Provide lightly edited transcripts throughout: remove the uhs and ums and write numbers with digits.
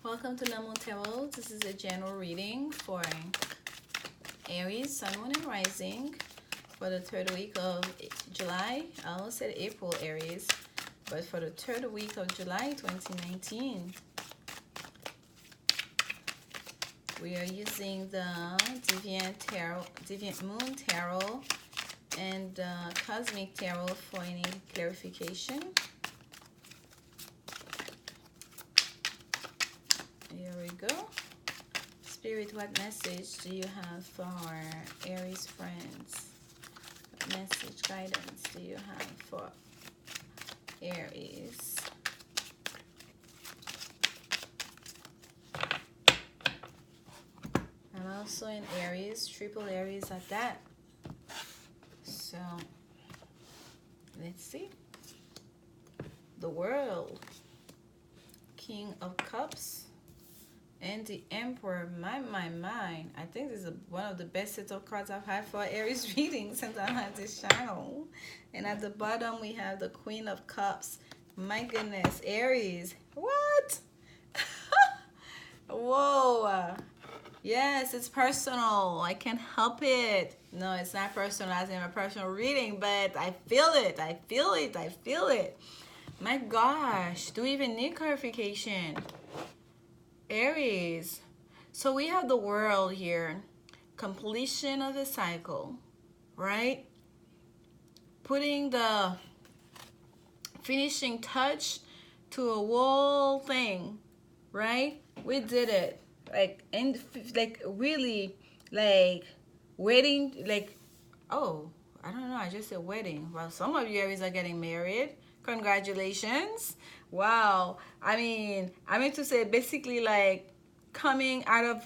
Welcome to Lanmoutarot. This is a general reading for Aries, Sun, Moon, and Rising for the third week of July. I almost said April, Aries, but for the third week of July 2019. We are using the Deviant Moon Tarot and Cosmic Tarot for any clarification. Here we go. Spirit, what message do you have for our Aries friends? What message, guidance do you have for Aries? I'm also in Aries, triple Aries at that. So, let's see. The World, King of Cups, and the Emperor. My. I think this is one of the best sets of cards I've had for Aries reading since I had this channel. And at the bottom, we have the Queen of Cups. My goodness, Aries. What? Whoa. Yes, it's personal. I can't help it. No, it's not personal as in a personal reading, but I feel it. I feel it. I feel it. My gosh. Do we even need clarification? Aries. So we have the World here. Completion of the cycle, right? Putting the finishing touch to a whole thing, right? We did it. Really, wedding, oh, I don't know, I just said wedding. Well, some of you Aries are getting married. Congratulations. Wow. I mean to say basically coming out of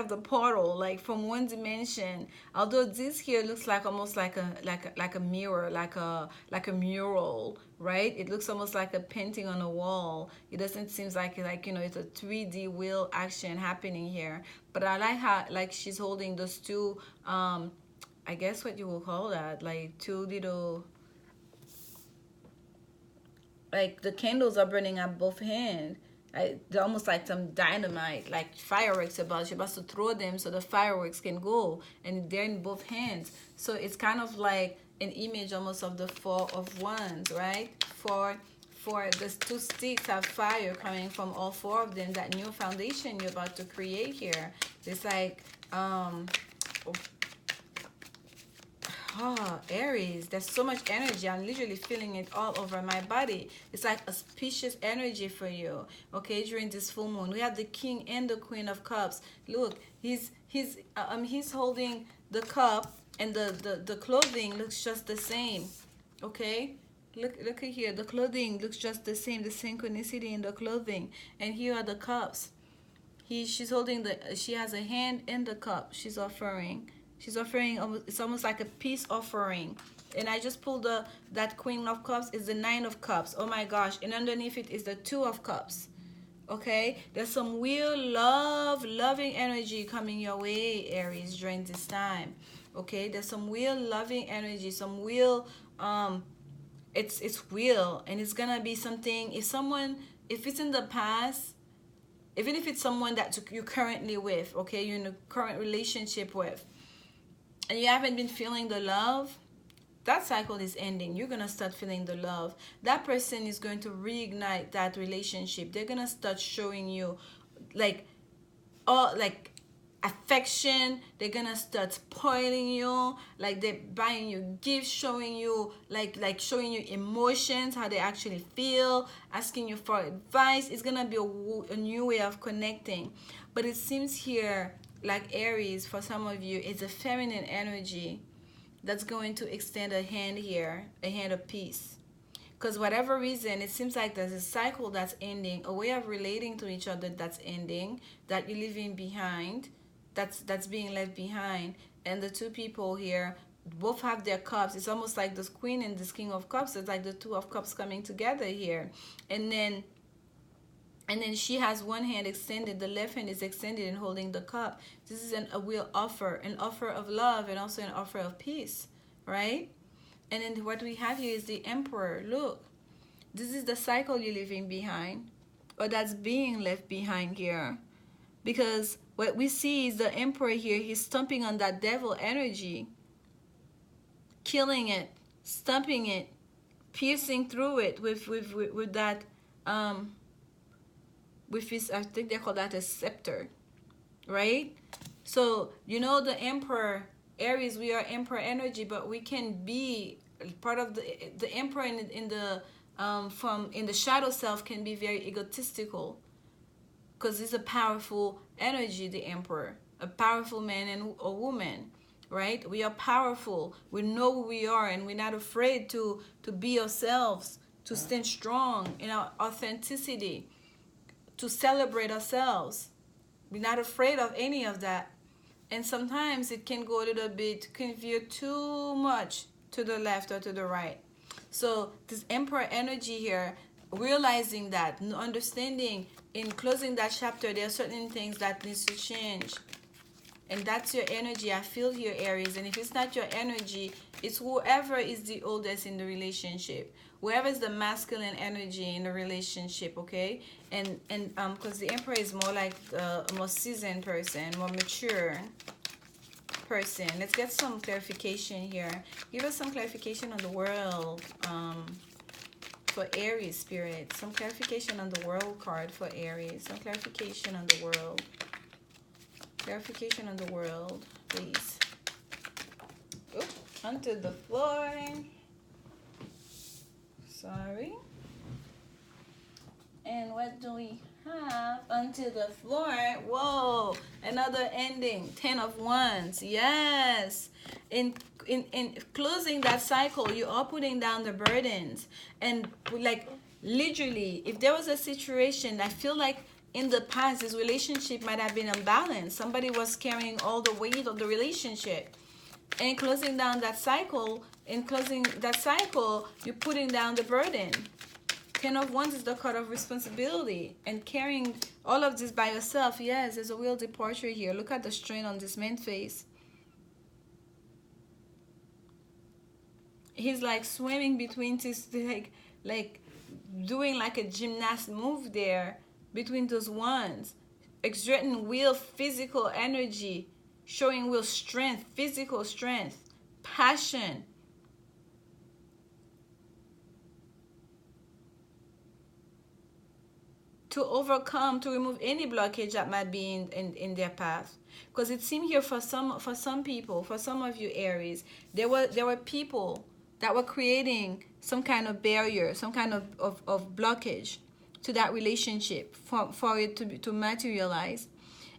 the portal, like from one dimension. Although this here looks like almost like a mirror, like a mural, right? It looks almost like a painting on a wall. It doesn't seem like it's a 3D wheel action happening here. But I like how she's holding those two I guess what you will call that, like two little, like the candles are burning on both hands. They're almost like some dynamite, like fireworks about. You're about to throw them so the fireworks can go, and they're in both hands. So it's kind of like an image almost of the Four of Wands, right? For the two sticks of fire coming from all four of them. That new foundation you're about to create here. It's like Aries, there's so much energy. I'm literally feeling it all over my body. It's like auspicious energy for you, okay, during this full moon. We have the King and the Queen of Cups. Look, he's holding the cup, and the clothing looks just the same, okay? Look at here. The clothing looks just the same, the synchronicity in the clothing. And here are the cups. She's holding she has a hand in the cup. She's offering, it's almost like a peace offering. And I just pulled that Queen of Cups is the Nine of Cups. Oh my gosh. And underneath it is the Two of Cups. Okay? There's some real loving energy coming your way, Aries, during this time. Okay? There's some real loving energy, some real, it's real. And it's gonna be something, if it's in the past, even if it's someone that you're currently with, okay, you're in a current relationship with, and you haven't been feeling the love, that cycle is ending. You're going to start feeling the love. That person is going to reignite that relationship. They're going to start showing you affection. They're going to start spoiling you, like they're buying you gifts, showing you showing you emotions, how they actually feel, asking you for advice. It's going to be a new way of connecting. But it seems here, like Aries, for some of you, it's a feminine energy that's going to extend a hand here, a hand of peace. Because whatever reason, it seems like there's a cycle that's ending, a way of relating to each other that's ending, that you're leaving behind, that's being left behind. And the two people here both have their cups. It's almost like this Queen and this King of Cups. It's like the Two of Cups coming together here. And then she has one hand extended, the left hand is extended and holding the cup. This is a real offer, an offer of love and also an offer of peace, right? And then what we have here is the Emperor. Look, this is the cycle you're leaving behind. or that's being left behind here. Because what we see is the Emperor here, he's stomping on that devil energy, killing it, stomping it, piercing through it with that with his, I think they call that a scepter, right? So you know, the Emperor, Aries, we are Emperor energy, but we can be part of the Emperor in the from in the shadow self can be very egotistical, because it's a powerful energy, the Emperor, a powerful man and a woman, right? We are powerful, we know who we are, and we're not afraid to be ourselves, to stand strong in our authenticity, to celebrate ourselves. We're not afraid of any of that. And sometimes it can go a little bit, can veer too much to the left or to the right. So this Emperor energy here, realizing that, understanding, in closing that chapter, there are certain things that needs to change. And that's your energy. I feel here, Aries. And if it's not your energy, it's whoever is the oldest in the relationship, whoever is the masculine energy in the relationship, okay? And because the Emperor is more like a more seasoned person, more mature person. Let's get some clarification here. Give us some clarification on the world for Aries, Spirit. Some clarification on the world card for Aries. Some clarification on the world. Clarification on the world, please. Oop, onto the floor. Sorry. And what do we have onto the floor? Whoa, another ending. 10 of Wands. Yes. In closing that cycle, you are putting down the burdens. And like literally, if there was a situation, I feel like in the past, this relationship might have been unbalanced. Somebody was carrying all the weight of the relationship. And closing down that cycle, you're putting down the burden. 10 of Wands is the card of responsibility. And carrying all of this by yourself, yes, there's a real departure here. Look at the strain on this man's face. He's like swimming between this, like doing like a gymnast move there. Between those ones, exerting real physical energy, showing real strength, physical strength, passion. To overcome, to remove any blockage that might be in their path. Because it seemed here for some people, for some of you Aries, there were people that were creating some kind of barrier, some kind of blockage to that relationship for it to materialize.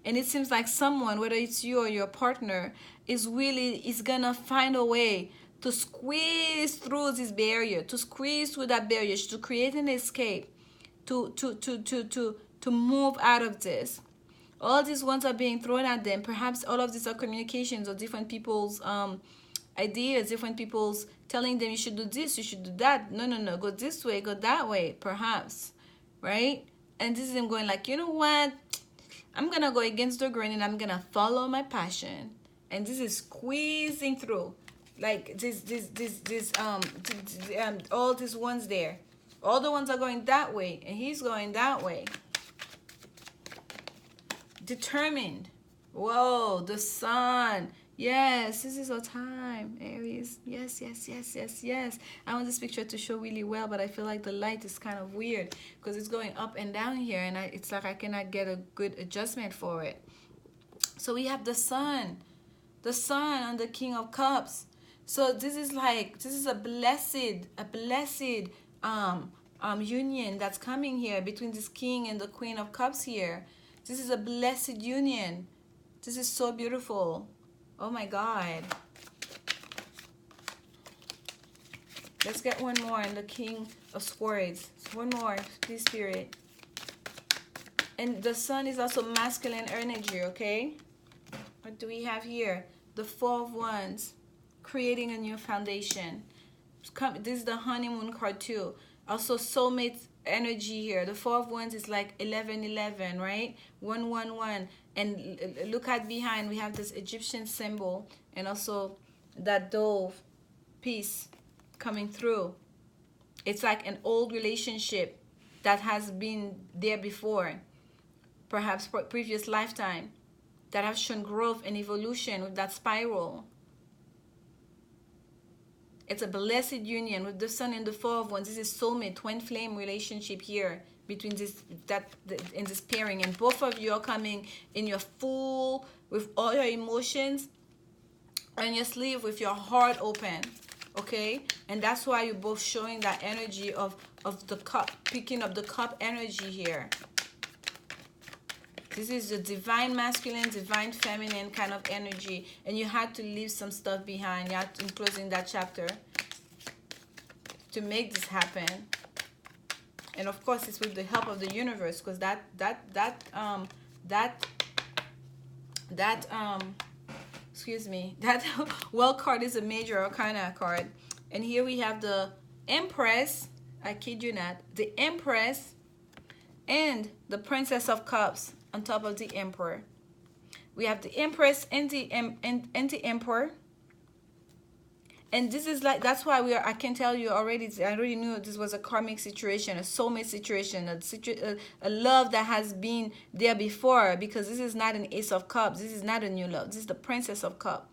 And it seems like someone, whether it's you or your partner, is gonna find a way to squeeze through this barrier, to squeeze through that barrier, to create an escape, to move out of this. All these ones are being thrown at them. Perhaps all of these are communications or different people's ideas, different people's telling them you should do this, you should do that. No, go this way, go that way, perhaps. Right? And this is him going like, you know what? I'm going to go against the grain and I'm going to follow my passion. And this is squeezing through. Like all these ones there. All the ones are going that way and he's going that way. Determined. Whoa, the sun. Yes, this is our time, Aries. Yes. I want this picture to show really well, but I feel like the light is kind of weird because it's going up and down here, and it's like I cannot get a good adjustment for it. So we have the sun on the King of Cups. So this is a blessed union that's coming here between this King and the Queen of Cups here. This is a blessed union. This is so beautiful. Oh my God. Let's get one more in the King of Swords. One more, please, Spirit. And the sun is also masculine energy, okay? What do we have here? The Four of Wands, creating a new foundation. This is the honeymoon card too. Also soulmate energy here. The Four of Wands is like 11, right? 111. And look at behind, we have this Egyptian symbol and also that dove piece coming through. It's like an old relationship that has been there before, perhaps previous lifetime, that have shown growth and evolution with that spiral. It's a blessed union with the sun and the Four of Wands. This is soulmate, twin flame relationship here between in this pairing, and both of you are coming in your full, with all your emotions on your sleeve, with your heart open, okay? And that's why you're both showing that energy of the cup, picking up the cup energy here. This is the divine masculine, divine feminine kind of energy, and you had to leave some stuff behind. You had to, in closing that chapter, to make this happen. And of course, it's with the help of the universe, because that excuse me, that well card is a major arcana card. And here we have the Empress, I kid you not, the Empress and the Princess of Cups on top of the Emperor. We have the Empress and the Emperor. And this is like, that's why I can tell you already, I already knew this was a karmic situation, a soulmate situation, a love that has been there before, because this is not an Ace of Cups. This is not a new love. This is the Princess of Cups.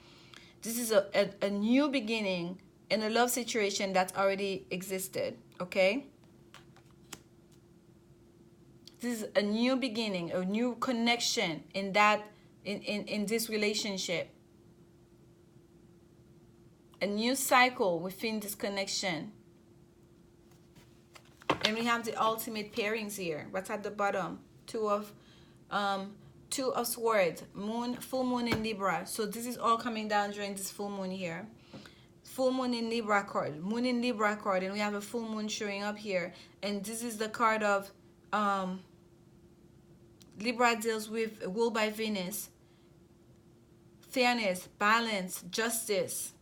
This is a new beginning in a love situation that's already existed, okay? This is a new beginning, a new connection in this relationship. A new cycle within this connection. And we have the ultimate pairings here. What's at the bottom? Two of Swords, moon, full moon in Libra. So this is all coming down during this full moon here. Full moon in Libra card, moon in Libra card, and we have a full moon showing up here. And this is the card of Libra deals with rule by Venus, fairness, balance, justice.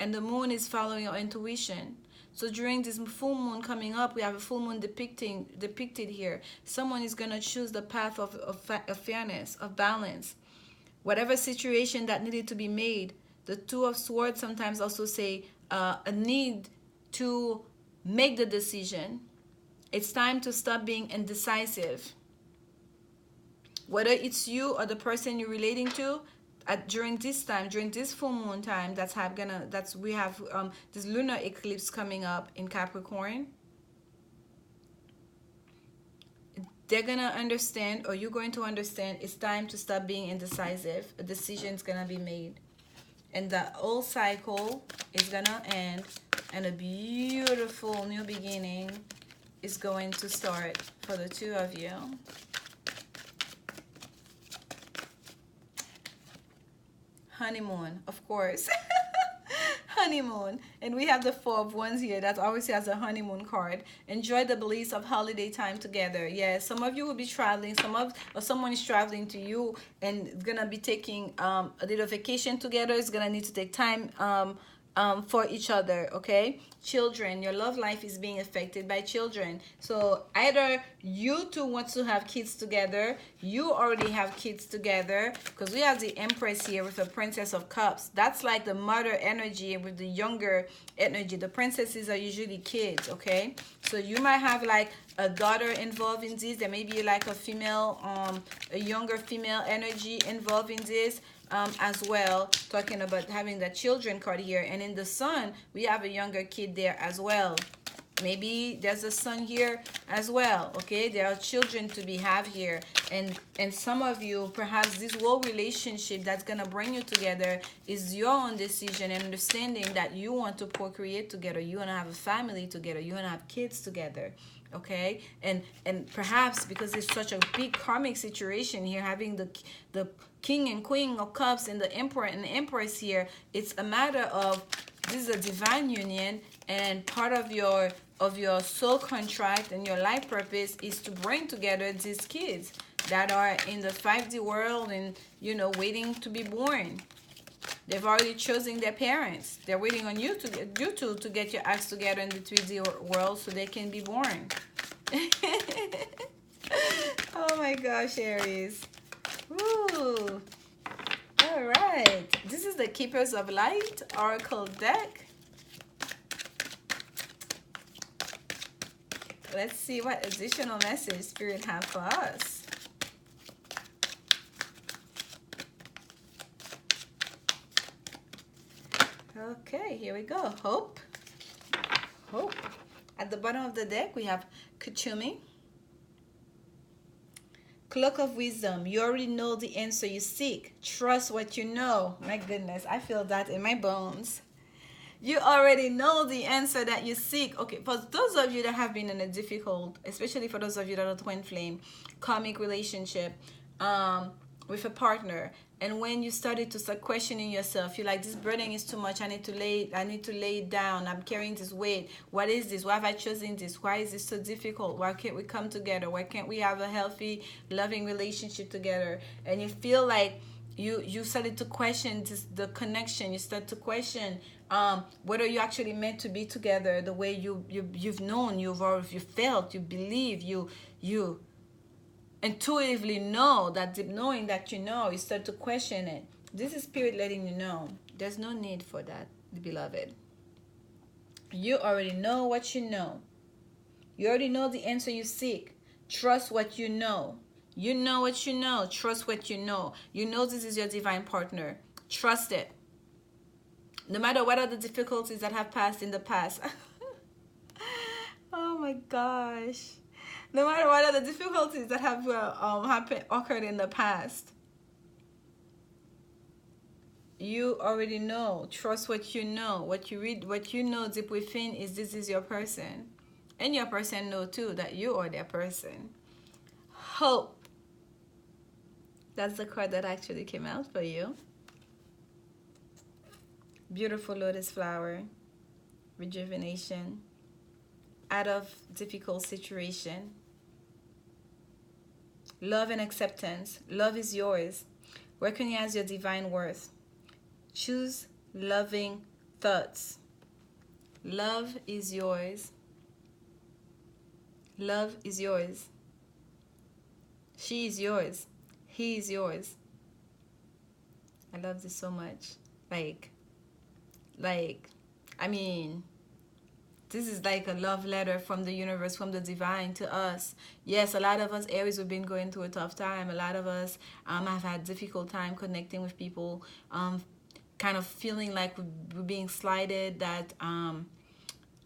And the moon is following your intuition. So during this full moon coming up, we have a full moon depicted here. Someone is going to choose the path of fairness, of balance. Whatever situation that needed to be made, the Two of Swords sometimes also say a need to make the decision. It's time to stop being indecisive. Whether it's you or the person you're relating to, during this time, during this full moon time, we have this lunar eclipse coming up in Capricorn. They're gonna understand, or you're going to understand, it's time to stop being indecisive. A decision is gonna be made, and the old cycle is gonna end, and a beautiful new beginning is going to start for the two of you. Honeymoon, of course. Honeymoon. And we have the Four of Wands here. That always has a honeymoon card. Enjoy the bliss of holiday time together. Yeah, some of you will be traveling. Someone is traveling to you and gonna be taking a little vacation together. It's gonna need to take time for each other, okay? Children, your love life is being affected by children. So either you two want to have kids together, you already have kids together, because we have the Empress here with the Princess of Cups. That's like the mother energy with the younger energy. The princesses are usually kids, okay? So you might have like a daughter involved in this. There may be like a female, a younger female energy involved in this. As well, talking about having the children card here. And in the sun, we have a younger kid there as well. Maybe there's a son here as well, okay? There are children to be have here. And some of you, perhaps this whole relationship that's going to bring you together is your own decision and understanding that you want to procreate together. You want to have a family together. You want to have kids together. Okay, and perhaps because it's such a big karmic situation here, having the King and Queen of Cups and the Emperor and the Empress here, it's a matter of, this is a divine union, and part of your soul contract and your life purpose is to bring together these kids that are in the 5D world and, you know, waiting to be born. They've already chosen their parents. They're waiting on you to get your acts together in the 3D world so they can be born. Oh my gosh, Aries. Woo. All right. This is the Keepers of Light Oracle deck. Let's see what additional message Spirit have for us. Okay, here we go. Hope. Hope. At the bottom of the deck, we have Kuchumi. Cloak of Wisdom. You already know the answer you seek. Trust what you know. My goodness, I feel that in my bones. You already know the answer that you seek. Okay, for those of you that have been in a difficult, especially for those of you that are twin flame, karmic relationship with a partner, and when you started to start questioning yourself, you're like, this burden is too much. I need to lay it down. I'm carrying this weight. What is this? Why have I chosen this? Why is this so difficult? Why can't we come together? Why can't we have a healthy, loving relationship together? And you feel like you started to question the connection. You start to question whether you actually meant to be together the way you've known, you felt, you believe, you intuitively know, that deep knowing that you know, you start to question it. This is Spirit letting you know there's no need for that, beloved. You already know what you know. You already know the answer you seek. Trust what you know. You know what you know. Trust what you know. You know this is your divine partner. Trust it. No matter what are the difficulties that have passed in the past. Oh my gosh. No matter what are the difficulties that have occurred in the past. You already know. Trust what you know. What you know deep within is this is your person. And your person know too that you are their person. Hope. That's the card that actually came out for you. Beautiful lotus flower. Rejuvenation. Out of difficult situation. Love and acceptance. Love is yours. Recognize your divine worth. Choose loving thoughts. Love is yours. Love is yours. She is yours. He is yours. I love this so much. I mean, this is like a love letter from the universe, from the divine to us. Yes, a lot of us Aries have been going through a tough time. A lot of us have had difficult time connecting with people, kind of feeling like we're being slighted, that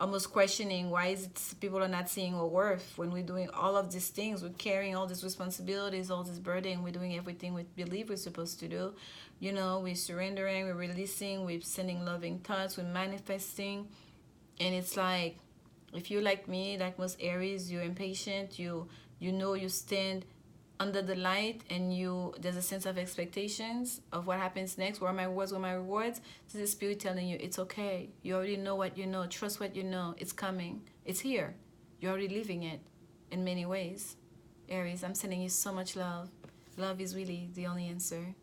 almost questioning why is it people are not seeing our worth when we're doing all of these things. We're carrying all these responsibilities, all this burden. We're doing everything we believe we're supposed to do. You know, we're surrendering, we're releasing, we're sending loving thoughts, we're manifesting. And it's like, if you're like me, like most Aries, you're impatient, you know you stand under the light, and there's a sense of expectations of what happens next. What are my words? What are my rewards? This is Spirit telling you it's okay. You already know what you know. Trust what you know. It's coming. It's here. You're already living it in many ways. Aries, I'm sending you so much love. Love is really the only answer.